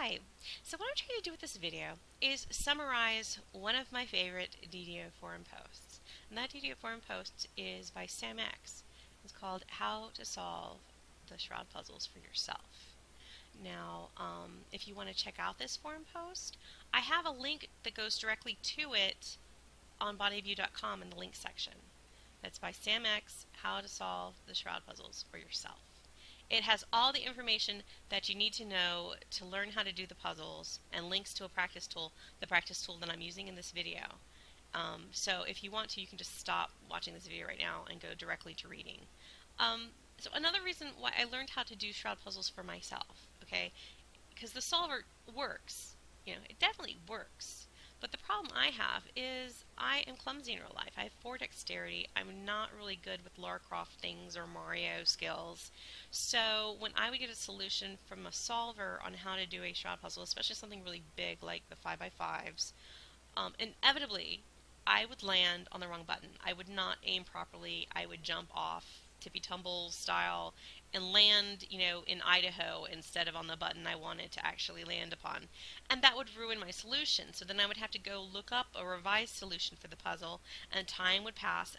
Hi! So what I'm trying to do with this video is summarize one of my favorite DDO forum posts. And that DDO forum post is by Sam X. It's called How to Solve the Shroud Puzzles for Yourself. Now, if you want to check out this forum post, I have a link that goes directly to it on bonnyview.com in the link section. That's by Sam X, How to Solve the Shroud Puzzles for Yourself. It has all the information that you need to know to learn how to do the puzzles and links to a practice tool, the practice tool that I'm using in this video. So if you want to, you can just stop watching this video right now and go directly to reading. So another reason why I learned how to do shroud puzzles for myself, okay, because the solver works, you know, it definitely works. But the problem I have is I am clumsy in real life. I have 4 dexterity. I'm not really good with Lara Croft things or Mario skills. So when I would get a solution from a solver on how to do a shroud puzzle, especially something really big like the 5x5s, inevitably I would land on the wrong button. I would not aim properly. I would jump off tippy tumble style and land, you know, in Idaho instead of on the button I wanted to actually land upon. And that would ruin my solution. So then I would have to go look up a revised solution for the puzzle, and time would pass,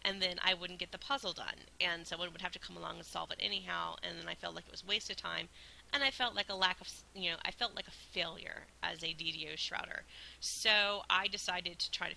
and then I wouldn't get the puzzle done. And someone would have to come along and solve it anyhow, and then I felt like it was a waste of time, and I felt like a lack of, I felt like a failure as a DDO shrouder. So I decided to try to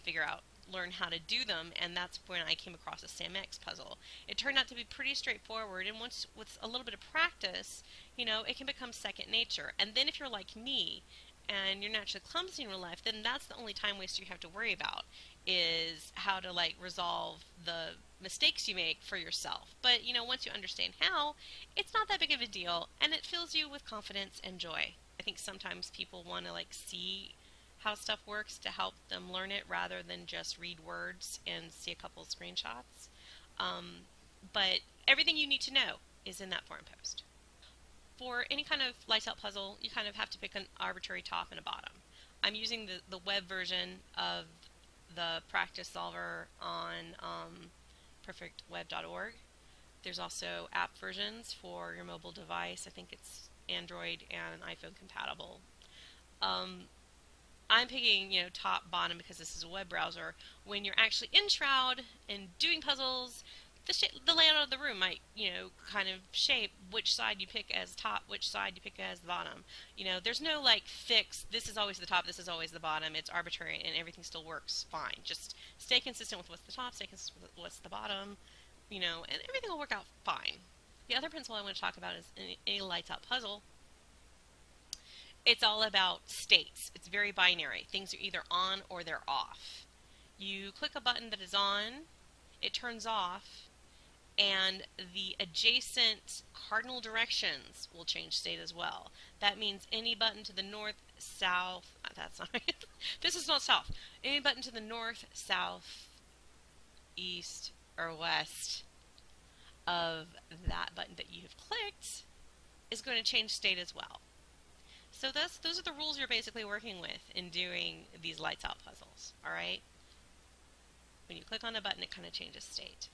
learn how to do them, and that's when I came across a Sam X puzzle. It turned out to be pretty straightforward, and once with a little bit of practice, you know, it can become second nature. And then if you're like me and you're naturally clumsy in real life, then that's the only time waster you have to worry about, is how to like resolve the mistakes you make for yourself. But you know, once you understand how, it's not that big of a deal, and it fills you with confidence and joy. I think sometimes people want to like see how stuff works to help them learn it rather than just read words and see a couple of screenshots. But everything you need to know is in that forum post. For any kind of lights out puzzle, you kind of have to pick an arbitrary top and a bottom. I'm using the web version of the practice solver on perfectweb.org. There's also app versions for your mobile device. I think it's Android and iPhone compatible. I'm picking, you know, top, bottom because this is a web browser. When you're actually in Shroud and doing puzzles, the layout of the room might, you know, kind of shape which side you pick as top, which side you pick as the bottom. You know, there's no like fixed, this is always the top, this is always the bottom. It's arbitrary and everything still works fine. Just stay consistent with what's the top, stay consistent with what's the bottom, you know, and everything will work out fine. The other principle I want to talk about is in any lights out puzzle, it's all about states. It's very binary. Things are either on or they're off. You click a button that is on, it turns off, and the adjacent cardinal directions will change state as well. That means any button to the north, south, that's not right. This is not south. Any button to the north, south, east, or west of that button that you have clicked is going to change state as well. So those are the rules you're basically working with in doing these lights out puzzles, alright? When you click on a button, it kind of changes state.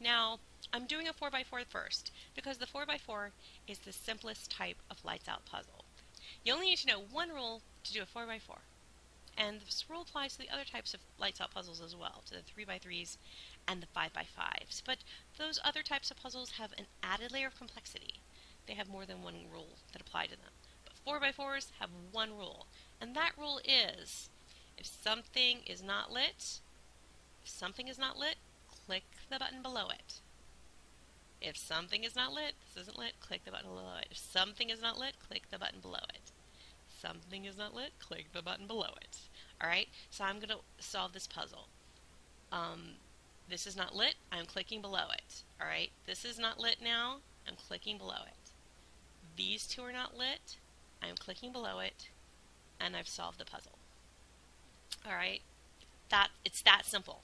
Now, I'm doing a 4x4 first, because the 4x4 is the simplest type of lights out puzzle. You only need to know one rule to do a 4x4. And this rule applies to the other types of lights out puzzles as well, to the 3x3s and the 5x5s. But those other types of puzzles have an added layer of complexity. They have more than one rule that apply to them. But 4x4s have one rule, and that rule is, if something is not lit, click the button below it. If something is not lit, this isn't lit, click the button below it. If something is not lit, click the button below it. Something is not lit, click the button below it. Alright, so I'm going to solve this puzzle. This is not lit, I'm clicking below it. Alright, this is not lit now, I'm clicking below it. These two are not lit, I'm clicking below it, and I've solved the puzzle. Alright, it's that simple.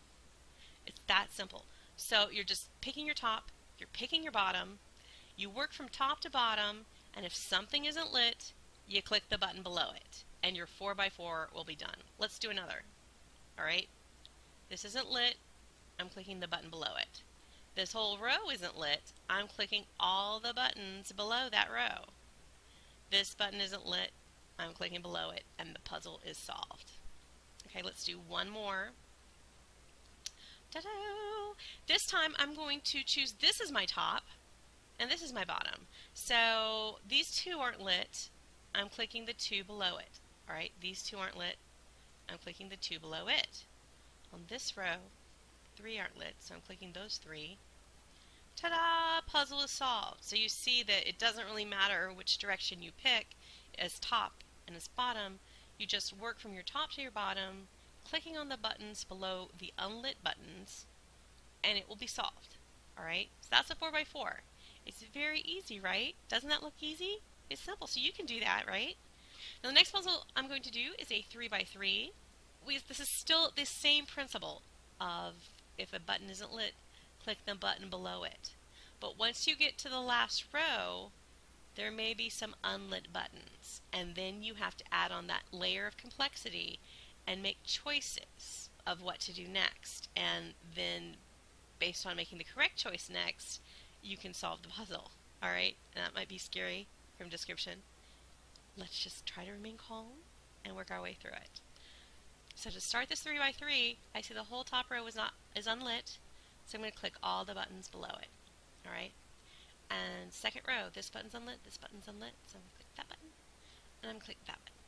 It's that simple. So you're just picking your top, you're picking your bottom, you work from top to bottom, and if something isn't lit, you click the button below it, and your 4x4 will be done. Let's do another. Alright, this isn't lit, I'm clicking the button below it. This whole row isn't lit, I'm clicking all the buttons below that row. This button isn't lit. I'm clicking below it, and the puzzle is solved. Okay, let's do one more. Ta-da! This time I'm going to choose this as my top, and this is my bottom. So these two aren't lit. I'm clicking the two below it. Alright, these two aren't lit. I'm clicking the two below it. On this row, 3 aren't lit, so I'm clicking those 3. Ta-da! Puzzle is solved. So you see that it doesn't really matter which direction you pick as top and as bottom. You just work from your top to your bottom, clicking on the buttons below the unlit buttons, and it will be solved. Alright? So that's a 4x4. It's very easy, right? Doesn't that look easy? It's simple, so you can do that, right? Now the next puzzle I'm going to do is a 3x3. This is still the same principle of if a button isn't lit, click the button below it. But once you get to the last row, there may be some unlit buttons, and then you have to add on that layer of complexity and make choices of what to do next. And then, based on making the correct choice next, you can solve the puzzle. Alright? And that might be scary from description. Let's just try to remain calm and work our way through it. So to start this 3x3, I see the whole top row is unlit, so I'm going to click all the buttons below it. Alright? And second row, this button's unlit, this button's unlit, so I'm going to click that button, and I'm going to click that button.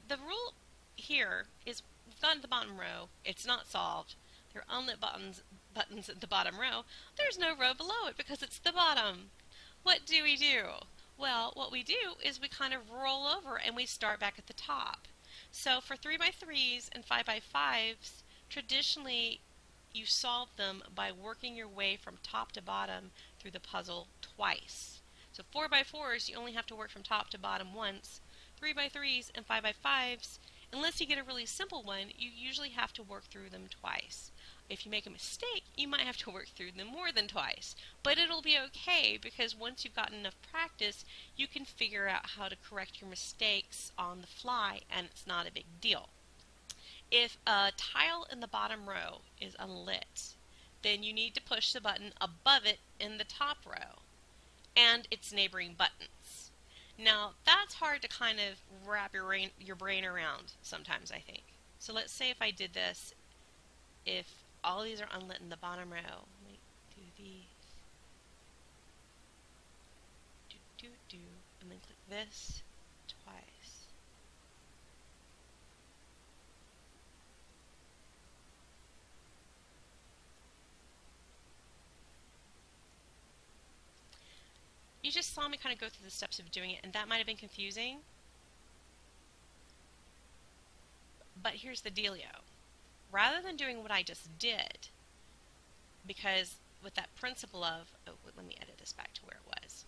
The rule here is we've gotten to the bottom row, it's not solved. There are unlit buttons at the bottom row. There's no row below it because it's the bottom. What do we do? Well, what we do is we kind of roll over and we start back at the top. So for 3x3s and 5x5s, traditionally you solve them by working your way from top to bottom through the puzzle twice. So 4x4s, you only have to work from top to bottom once. 3x3s and 5x5s, unless you get a really simple one, you usually have to work through them twice. If you make a mistake, you might have to work through them more than twice. But it'll be okay, because once you've gotten enough practice, you can figure out how to correct your mistakes on the fly, and it's not a big deal. If a tile in the bottom row is unlit, then you need to push the button above it in the top row and its neighboring buttons. Now, that's hard to kind of wrap your brain around sometimes, I think. So let's say if I did this, if all these are unlit in the bottom row, let me do these, and then click this twice. You just saw me kind of go through the steps of doing it, and that might have been confusing. But here's the dealio. Rather than doing what I just did, because with that principle of, oh, let me edit this back to where it was.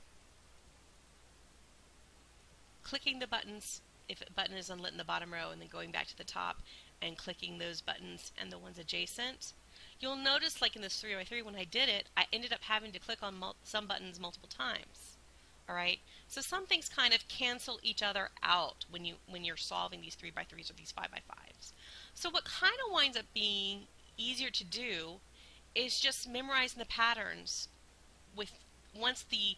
Clicking the buttons, if a button is unlit in the bottom row, and then going back to the top and clicking those buttons and the ones adjacent, you'll notice, like in this 3x3, when I did it, I ended up having to click on some buttons multiple times. Alright? So some things kind of cancel each other out when you're solving these 3x3s or these 5x5s. So what kind of winds up being easier to do is just memorizing the patterns with once the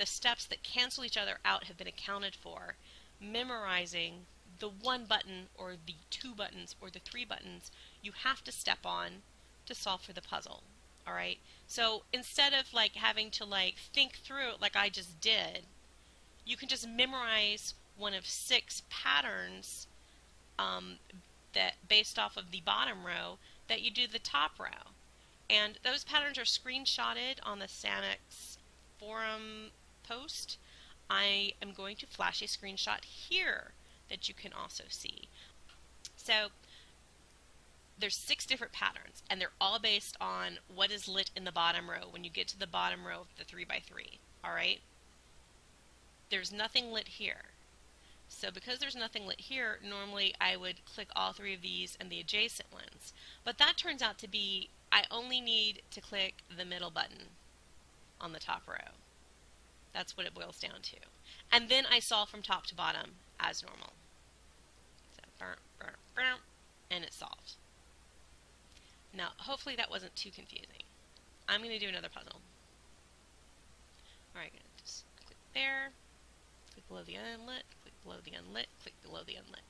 steps that cancel each other out have been accounted for, memorizing the one button or the two buttons or the three buttons you have to step on to solve for the puzzle. Alright? So instead of like having to like think through it like I just did, you can just memorize one of 6 patterns that based off of the bottom row that you do the top row. And those patterns are screenshotted on the Samex forum post. I am going to flash a screenshot here that you can also see. So there's 6 different patterns, and they're all based on what is lit in the bottom row when you get to the bottom row of the 3x3. Alright? There's nothing lit here. So because there's nothing lit here, normally I would click all 3 of these and the adjacent ones. But that turns out to be, I only need to click the middle button on the top row. That's what it boils down to. And then I solve from top to bottom as normal. So, and it's solved. Now, hopefully that wasn't too confusing. I'm going to do another puzzle. Alright, just click there. click below the unlit, click below the unlit, click below the unlit.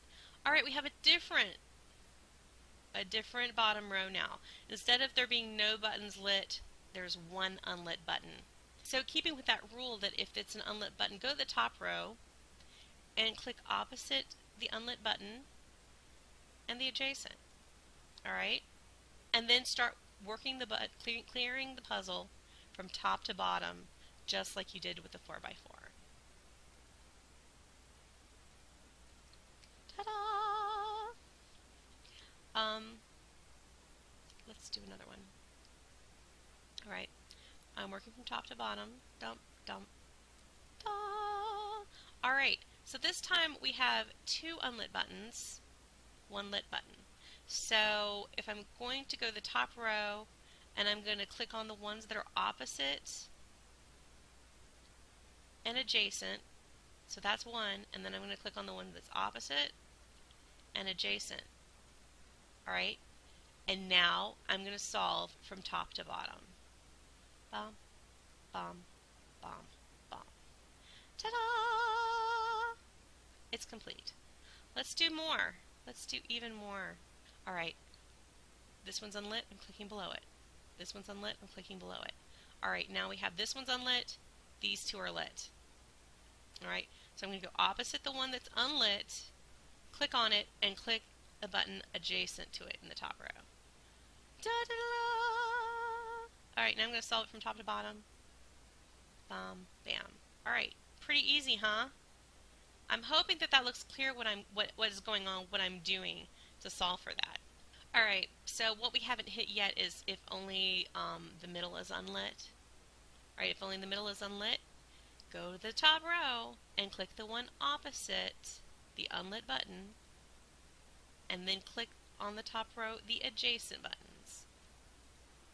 Alright, we have a different bottom row now. Instead of there being no buttons lit, there's one unlit button. So keeping with that rule that if it's an unlit button, go to the top row and click opposite the unlit button and the adjacent. Alright? And then start working the clearing the puzzle from top to bottom, just like you did with the 4x4. Ta-da! Let's do another one. Alright, I'm working from top to bottom. Dump, dump, da! Alright, so this time we have 2 unlit buttons, 1 lit button. So if I'm going to go to the top row and I'm going to click on the ones that are opposite and adjacent, so that's 1, and then I'm going to click on the one that's opposite and adjacent. Alright, and now I'm going to solve from top to bottom. Bum, bum, bum, bum. Ta-da! It's complete. Let's do more. Let's do even more. Alright, this one's unlit, I'm clicking below it. This one's unlit, I'm clicking below it. Alright, now we have this one's unlit, these 2 are lit. Alright, so I'm going to go opposite the one that's unlit, click on it, and click the button adjacent to it in the top row. Da-da-da! Alright, now I'm going to solve it from top to bottom. Bam, bam. Alright, pretty easy, huh? I'm hoping that that looks clear what is going on, what I'm doing to solve for that. Alright, so what we haven't hit yet is if only the middle is unlit. Alright, if only the middle is unlit, go to the top row and click the one opposite the unlit button, and then click on the top row the adjacent buttons.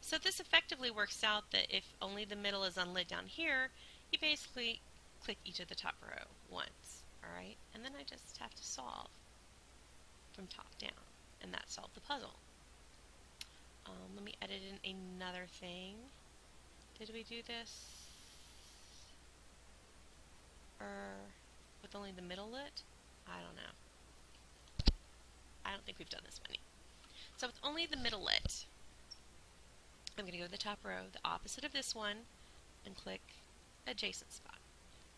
So this effectively works out that if only the middle is unlit down here, you basically click each of the top row once. Alright, and then I just have to solve from top down, and that solved the puzzle. Let me edit in another thing. Did we do this with only the middle lit? I don't know. I don't think we've done this many. So with only the middle lit, I'm going to go to the top row, the opposite of this one, and click adjacent spot.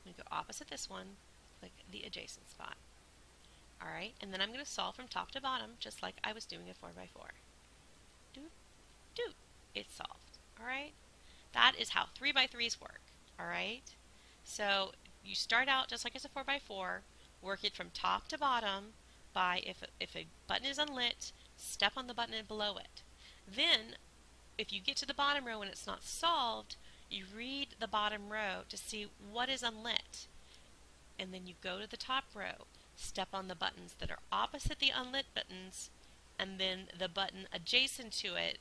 I'm going to go opposite this one, click the adjacent spot. Alright, and then I'm going to solve from top to bottom, just like I was doing a 4x4. Doop, doop, it's solved. Alright, that is how 3x3s work. Alright, so you start out just like it's a 4x4, work it from top to bottom by, if a button is unlit, step on the button below it. Then, if you get to the bottom row and it's not solved, you read the bottom row to see what is unlit. And then you go to the top row, step on the buttons that are opposite the unlit buttons, and then the button adjacent to it,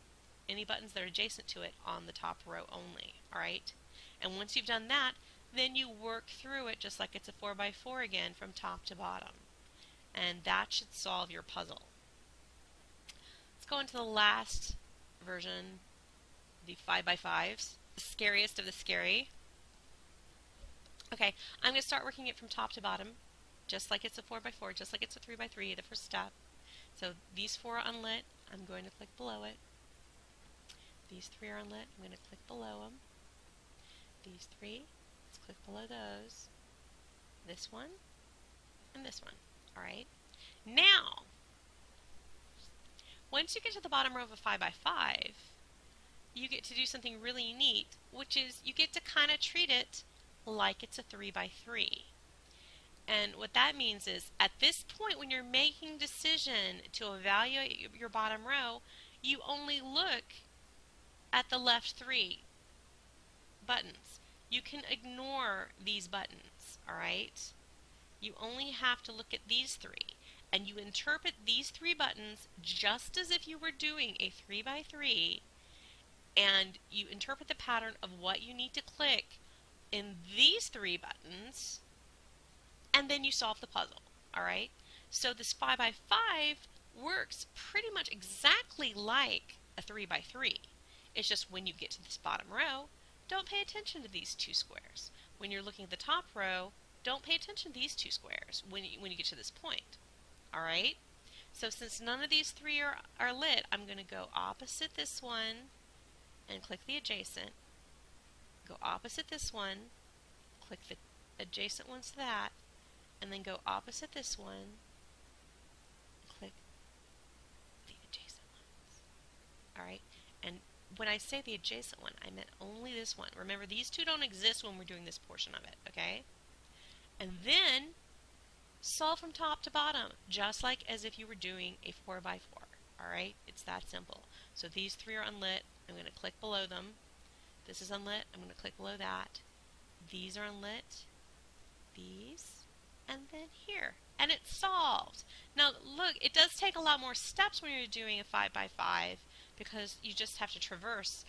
any buttons that are adjacent to it on the top row only. Alright? And once you've done that, then you work through it just like it's a 4x4 again from top to bottom. And that should solve your puzzle. Let's go into the last version, the 5x5s, the scariest of the scary. Okay, I'm going to start working it from top to bottom, just like it's a 4x4, just like it's a 3x3, the first step. So these 4 are unlit, I'm going to click below it. These 3 are unlit, I'm going to click below them. These 3, let's click below those. This one, and this one. Alright, now, once you get to the bottom row of a 5x5, you get to do something really neat, which is you get to kind of treat it like it's a 3x3. And what that means is, at this point when you're making decision to evaluate your bottom row, you only look at the left 3 buttons. You can ignore these buttons, alright? You only have to look at these 3, and you interpret these 3 buttons just as if you were doing a 3x3, and you interpret the pattern of what you need to click in these 3 buttons, and then you solve the puzzle. Alright? So this 5x5 works pretty much exactly like a 3x3. It's just when you get to this bottom row, don't pay attention to these 2 squares. When you're looking at the top row, don't pay attention to these two squares when you get to this point. Alright? So since none of these three are lit, I'm going to go opposite this one and click the adjacent. Go opposite this one, click the adjacent ones to that, and then go opposite this one, click the adjacent ones. Alright? And when I say the adjacent one, I meant only this one. Remember, these two don't exist when we're doing this portion of it, okay? And then solve from top to bottom, just like as if you were doing a 4x4. Alright? It's that simple. So these three are unlit. I'm going to click below them. This is unlit. I'm going to click below that. These are unlit. These. And then here. And it's solved. Now look, it does take a lot more steps when you're doing a 5x5 because you just have to traverse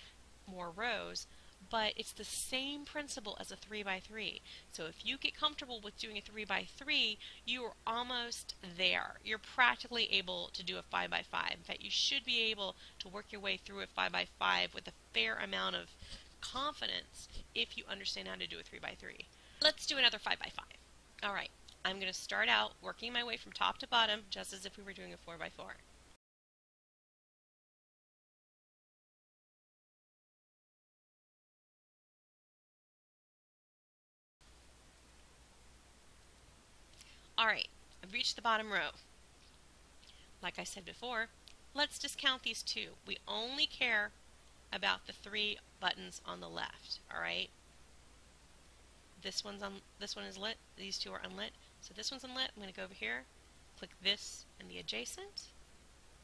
more rows. But it's the same principle as a 3x3. So if you get comfortable with doing a 3x3, you are almost there. You're practically able to do a 5x5. In fact, you should be able to work your way through a 5x5 with a fair amount of confidence if you understand how to do a 3x3. Let's do another 5x5. Alright, I'm going to start out working my way from top to bottom just as if we were doing a 4x4. Alright, I've reached the bottom row. Like I said before, let's discount these two. We only care about the three buttons on the left, alright? This one is lit, these two are unlit. So this one's unlit, I'm going to go over here, click this and the adjacent.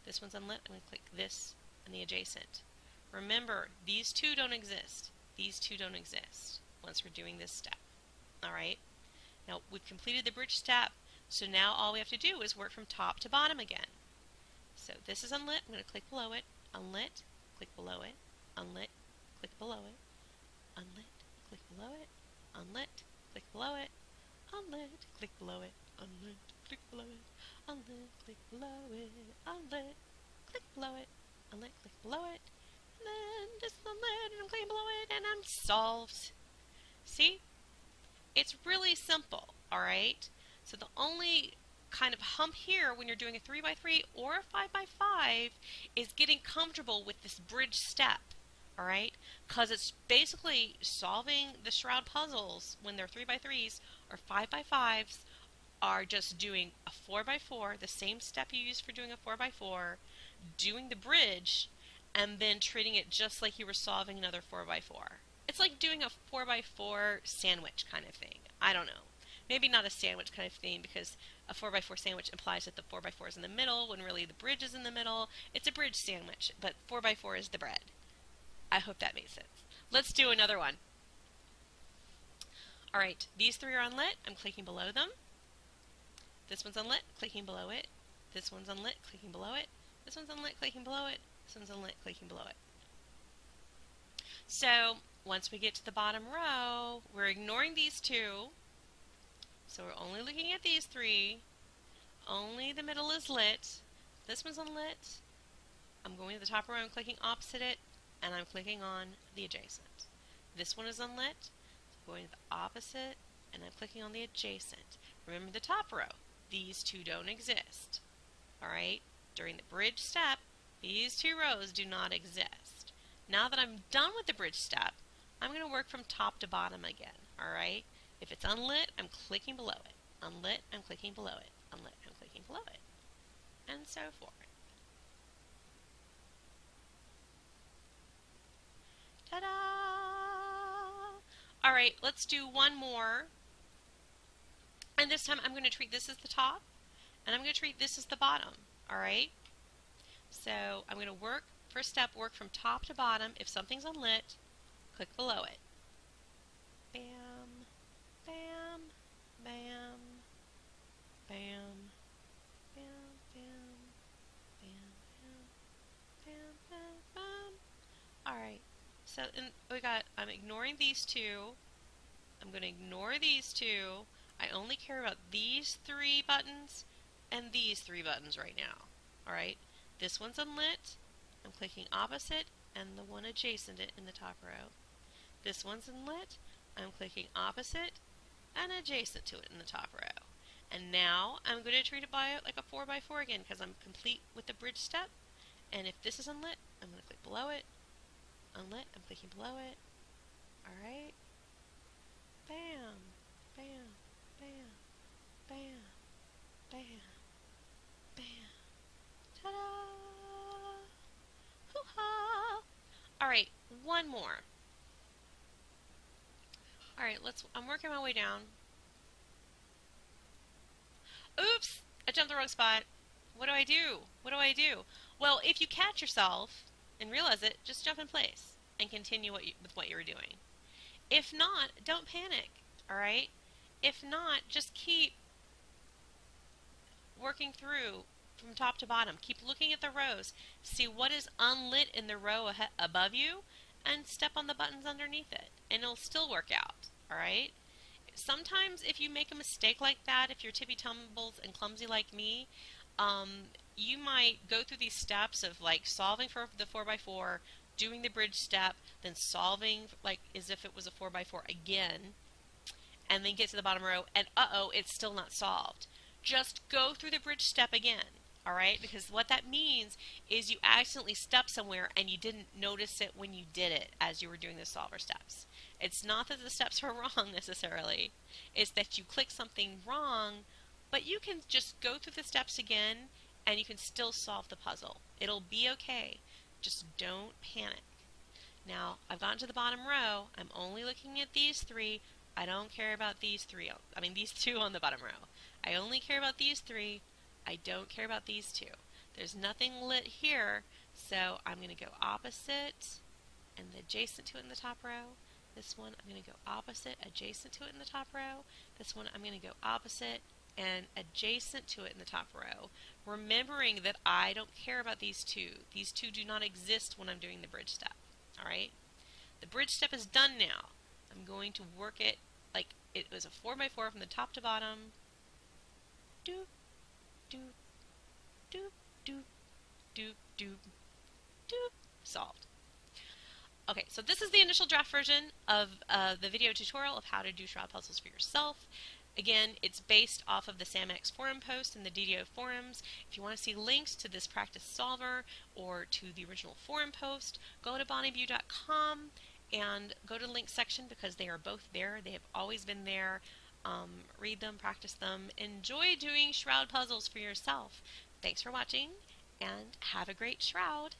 This one's unlit, I'm going to click this and the adjacent. Remember, these two don't exist. These two don't exist once we're doing this step, alright? Now, we've completed the bridge step, so now all we have to do is work from top to bottom again. So this is unlit, I'm going to click below it, unlit, click below it, unlit, click below it, unlit, click below it, unlit, click below it, unlit, click below it, unlit, click below it, unlit, click below it, unlit, click below it, unlit, click below it, and then this is unlit, and I'm clicking below it, and I'm solved. See? It's really simple, alright? So the only kind of hump here when you're doing a 3x3 or a 5x5 is getting comfortable with this bridge step, alright? Because it's basically solving the Shroud puzzles when they're 3x3s or 5x5s are just doing a 4x4, the same step you use for doing a 4x4, doing the bridge, and then treating it just like you were solving another 4x4. It's like doing a 4x4 sandwich kind of thing. I don't know. Maybe not a sandwich kind of thing because a 4x4 sandwich implies that the 4x4 is in the middle when really the bridge is in the middle. It's a bridge sandwich, but 4x4 is the bread. I hope that makes sense. Let's do another one. Alright, these three are unlit. I'm clicking below them. This one's unlit, clicking below it. This one's unlit, clicking below it. This one's unlit, clicking below it. This one's unlit, clicking below it. So, once we get to the bottom row, we're ignoring these two. So we're only looking at these three. Only the middle is lit. This one's unlit. I'm going to the top row and clicking opposite it, and I'm clicking on the adjacent. This one is unlit. I'm going to the opposite, and I'm clicking on the adjacent. Remember the top row. These two don't exist. Alright? During the bridge step, these two rows do not exist. Now that I'm done with the bridge step, I'm going to work from top to bottom again. Alright? If it's unlit, I'm clicking below it. Unlit, I'm clicking below it. Unlit, I'm clicking below it. And so forth. Ta-da! Alright, let's do one more. And this time I'm going to treat this as the top, and I'm going to treat this as the bottom. Alright? So I'm going to work, first step, work from top to bottom. If something's unlit, click below it. Bam, bam, bam, bam, bam, bam, bam, bam, bam, bam, bam. Alright, so I'm ignoring these two. I'm going to ignore these two. I only care about these three buttons and these three buttons right now. Alright, this one's unlit. I'm clicking opposite and the one adjacent it in the top row. This one's unlit. I'm clicking opposite and adjacent to it in the top row. And now I'm going to treat it by like a 4x4 again because I'm complete with the bridge step. And if this is unlit, I'm going to click below it. Unlit, I'm clicking below it. Alright. Bam, bam, bam, bam, bam, bam. Ta-da! Hoo-ha! Alright, one more. Alright, I'm working my way down. Oops! I jumped the wrong spot. What do I do? What do I do? Well, if you catch yourself and realize it, just jump in place and continue with what you were doing. If not, don't panic, alright? If not, just keep working through from top to bottom. Keep looking at the rows. See what is unlit in the row above you and step on the buttons underneath it. And it'll still work out, alright? Sometimes if you make a mistake like that, if you're tippy tumbles and clumsy like me, you might go through these steps of like solving for the 4x4, doing the bridge step, then solving like as if it was a 4x4 again, and then get to the bottom row and uh-oh, it's still not solved. Just go through the bridge step again, alright? Because what that means is you accidentally stepped somewhere and you didn't notice it when you did it as you were doing the solver steps. It's not that the steps are wrong necessarily. It's that you click something wrong, but you can just go through the steps again and you can still solve the puzzle. It'll be okay. Just don't panic. Now, I've gotten to the bottom row. I'm only looking at these three. I don't care about these three. I mean, these two on the bottom row. I only care about these three. I don't care about these two. There's nothing lit here, so I'm going to go opposite and adjacent to it in the top row. This one, I'm going to go opposite, adjacent to it in the top row. This one, I'm going to go opposite and adjacent to it in the top row. Remembering that I don't care about these two. These two do not exist when I'm doing the bridge step. Alright? The bridge step is done now. I'm going to work it like it was a 4x4 from the top to bottom. Doop, doop, doop, doop, doop, doop, doop. Solved. Okay, so this is the initial draft version of the video tutorial of how to do Shroud puzzles for yourself. Again, it's based off of the SamX forum post and the DDO forums. If you want to see links to this practice solver or to the original forum post, go to bonnieview.com and go to the link section because they are both there. They have always been there. Read them, practice them, enjoy doing Shroud puzzles for yourself. Thanks for watching and have a great Shroud.